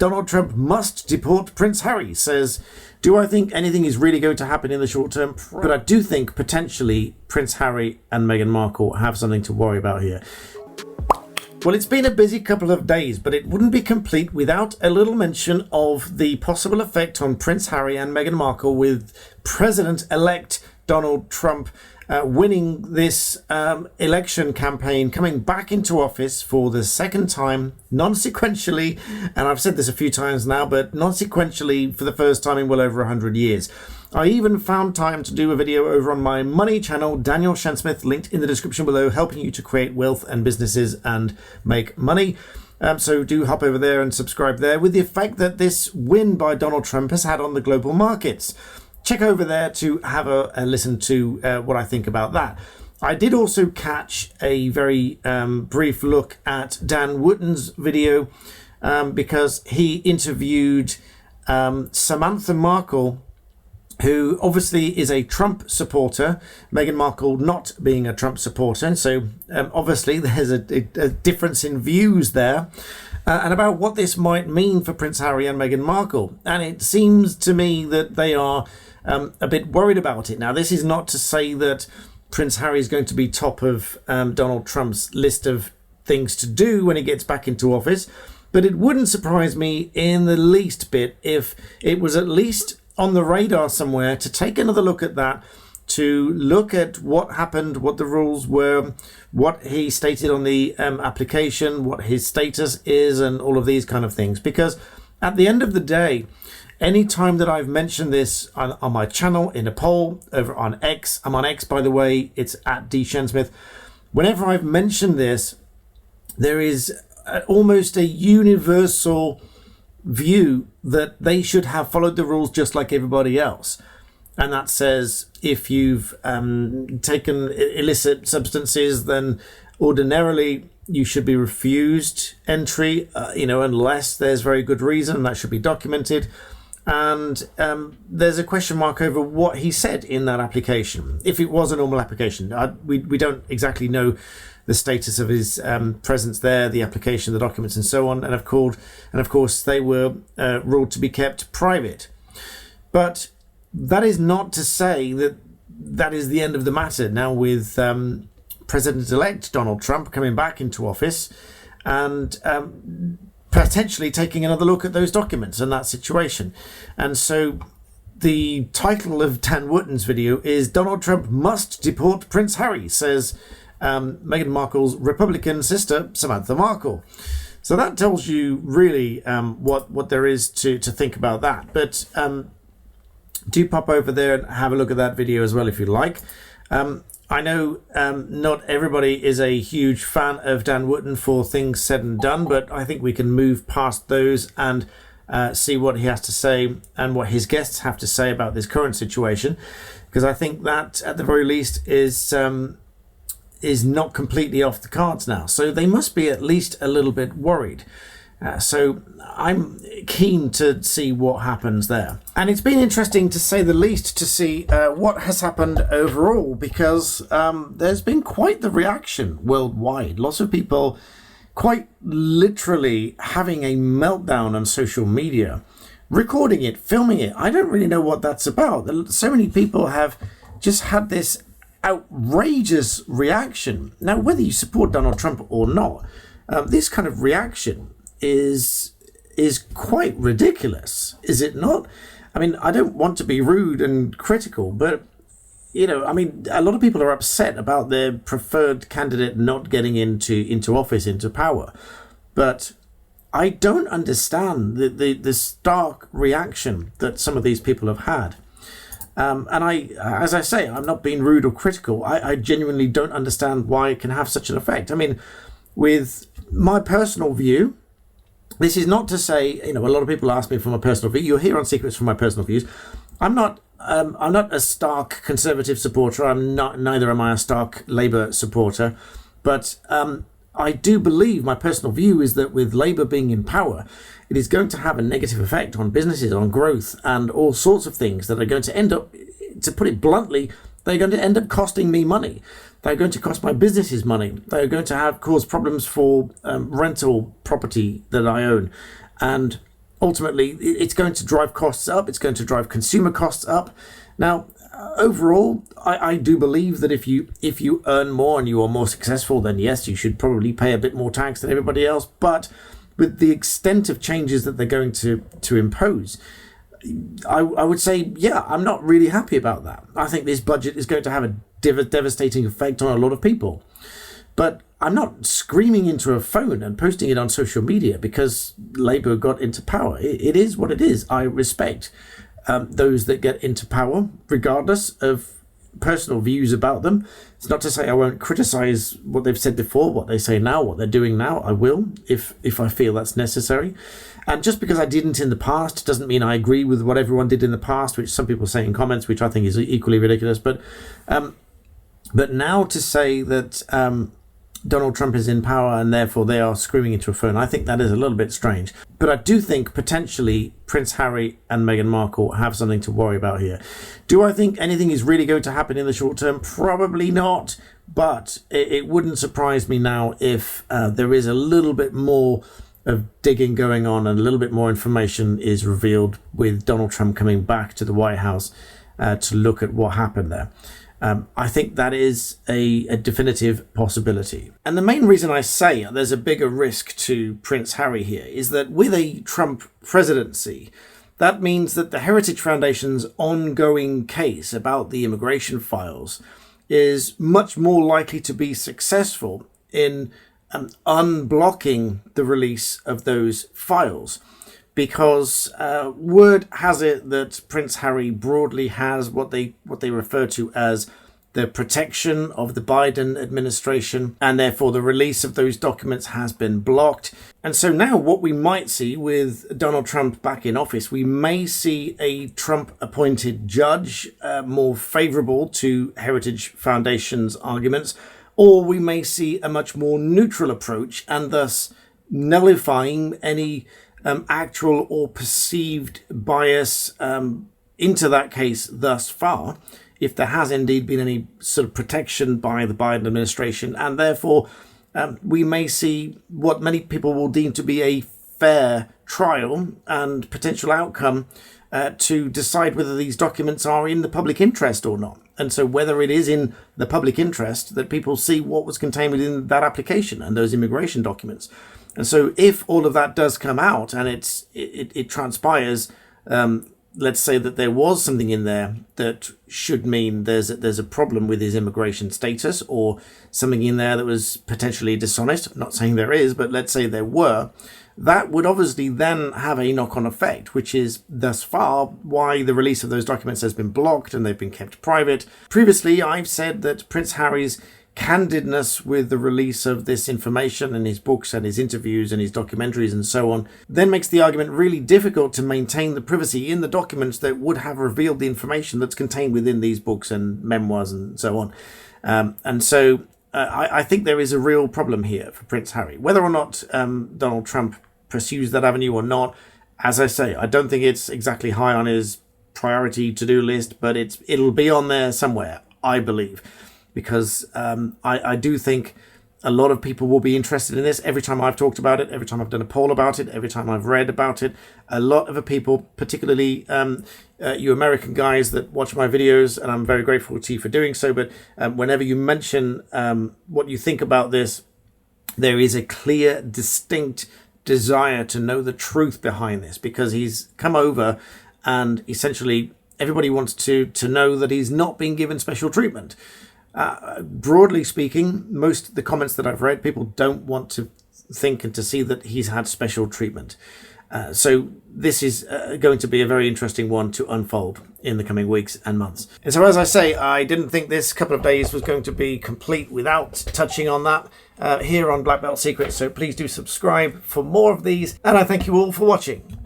Donald Trump must deport Prince Harry, says, do I think anything is really going to happen in the short term? But I do think potentially Prince Harry and Meghan Markle have something to worry about here. Well, it's been a busy couple of days, but it wouldn't be complete without a little mention of the possible effect on Prince Harry and Meghan Markle with President-elect Donald Trump winning this election campaign, coming back into office for the second time, non-sequentially, and I've said this a few times now, but non-sequentially for the first time in well over 100 years. I even found time to do a video over on my money channel, Daniel Shansmith, linked in the description below, helping you to create wealth and businesses and make money. So do hop over there and subscribe there, with the effect that this win by Donald Trump has had on the global markets. Check over there to have a listen to what I think about that. I did also catch a very brief look at Dan Wootton's video because he interviewed Samantha Markle, who obviously is a Trump supporter, Meghan Markle not being a Trump supporter. And so obviously there's a difference in views there and about what this might mean for Prince Harry and Meghan Markle. And it seems to me that they are a bit worried about it. Now, this is not to say that Prince Harry is going to be top of Donald Trump's list of things to do when he gets back into office, but it wouldn't surprise me in the least bit if it was at least on the radar somewhere to take another look at that, to look at what happened, what the rules were, what he stated on the application, what his status is, and all of these kind of things. Because at the end of the day, any time that I've mentioned this on my channel, in a poll, over on X, I'm on X, by the way, it's at @DShansmith. Whenever I've mentioned this, there is almost a universal view that they should have followed the rules just like everybody else. And that says if you've taken illicit substances, then ordinarily you should be refused entry, unless there's very good reason, and that should be documented. And there's a question mark over what he said in that application, if it was a normal application. We don't exactly know the status of his presence there, the application, the documents, and so on. And of course, they were ruled to be kept private. But that is not to say that that is the end of the matter. Now, with President-elect Donald Trump coming back into office and potentially taking another look at those documents and that situation. And so the title of Dan Wootton's video is "Donald Trump must deport Prince Harry," says Meghan Markle's Republican sister, Samantha Markle. So that tells you really what there is to think about that. But do pop over there and have a look at that video as well if you like. I know not everybody is a huge fan of Dan Wootton for things said and done, but I think we can move past those and see what he has to say and what his guests have to say about this current situation, because I think that at the very least is not completely off the cards now. So they must be at least a little bit worried. So I'm keen to see what happens there. And it's been interesting, to say the least, to see what has happened overall, because there's been quite the reaction worldwide. Lots of people quite literally having a meltdown on social media, recording it, filming it. I don't really know what that's about. So many people have just had this outrageous reaction. Now, whether you support Donald Trump or not, this kind of reaction is quite ridiculous, is it not? I mean, I don't want to be rude and critical, but a lot of people are upset about their preferred candidate not getting into office, into power. But I don't understand the stark reaction that some of these people have had. And as I say, I'm not being rude or critical. I genuinely don't understand why it can have such an effect. I mean, with my personal view, this is not to say, a lot of people ask me for my personal view. You're here on Secrets from my personal views. I'm not a stark Conservative supporter. Neither am I a stark Labour supporter. But I do believe, my personal view is that with Labour being in power, it is going to have a negative effect on businesses, on growth, and all sorts of things that are going to end up, to put it bluntly, they're going to end up costing me money. They're going to cost my businesses money. They're going to cause problems for rental property that I own. And ultimately it's going to drive costs up. It's going to drive consumer costs up. Now, overall, I do believe that if you earn more and you are more successful, then yes, you should probably pay a bit more tax than everybody else. But with the extent of changes that they're going to impose, I would say, yeah, I'm not really happy about that. I think this budget is going to have a devastating effect on a lot of people. But I'm not screaming into a phone and posting it on social media because Labour got into power. It is what it is. I respect those that get into power, regardless of personal views about them. It's not to say I won't criticise what they've said before, what they say now, what they're doing now. I will, if I feel that's necessary. And just because I didn't in the past doesn't mean I agree with what everyone did in the past, which some people say in comments, which I think is equally ridiculous. But now to say that Donald Trump is in power and therefore they are screaming into a phone, I think that is a little bit strange. But I do think potentially Prince Harry and Meghan Markle have something to worry about here. Do I think anything is really going to happen in the short term? Probably not. But it wouldn't surprise me now if there is a little bit more of digging going on and a little bit more information is revealed with Donald Trump coming back to the White House to look at what happened there. I think that is a definitive possibility. And the main reason I say there's a bigger risk to Prince Harry here is that with a Trump presidency, that means that the Heritage Foundation's ongoing case about the immigration files is much more likely to be successful in unblocking the release of those files. Because word has it that Prince Harry broadly has what they refer to as the protection of the Biden administration, and therefore the release of those documents has been blocked. And so now what we might see with Donald Trump back in office, we may see a Trump-appointed judge more favourable to Heritage Foundation's arguments, or we may see a much more neutral approach and thus nullifying any actual or perceived bias into that case thus far, if there has indeed been any sort of protection by the Biden administration, and therefore we may see what many people will deem to be a fair trial and potential outcome to decide whether these documents are in the public interest or not. And so whether it is in the public interest that people see what was contained within that application and those immigration documents. And so if all of that does come out and it transpires, let's say that there was something in there that should mean there's a problem with his immigration status, or something in there that was potentially dishonest, I'm not saying there is, but let's say there were, that would obviously then have a knock-on effect, which is thus far why the release of those documents has been blocked and they've been kept private. Previously, I've said that Prince Harry's candidness with the release of this information and his books and his interviews and his documentaries and so on then makes the argument really difficult to maintain the privacy in the documents that would have revealed the information that's contained within these books and memoirs and so on. And so I think there is a real problem here for Prince Harry. Whether or not Donald Trump pursues that avenue or not, as I say, I don't think it's exactly high on his priority to-do list, but it'll be on there somewhere, I believe. Because I do think a lot of people will be interested in this. Every time I've talked about it, every time I've done a poll about it, every time I've read about it, a lot of the people, particularly you American guys that watch my videos, and I'm very grateful to you for doing so, but whenever you mention what you think about this, there is a clear, distinct desire to know the truth behind this, because he's come over and essentially everybody wants to know that he's not being given special treatment. Broadly speaking, most of the comments that I've read, people don't want to think and to see that he's had special treatment. So this is going to be a very interesting one to unfold in the coming weeks and months. And so, as I say, I didn't think this couple of days was going to be complete without touching on that here on Black Belt Secrets. So please do subscribe for more of these. And I thank you all for watching.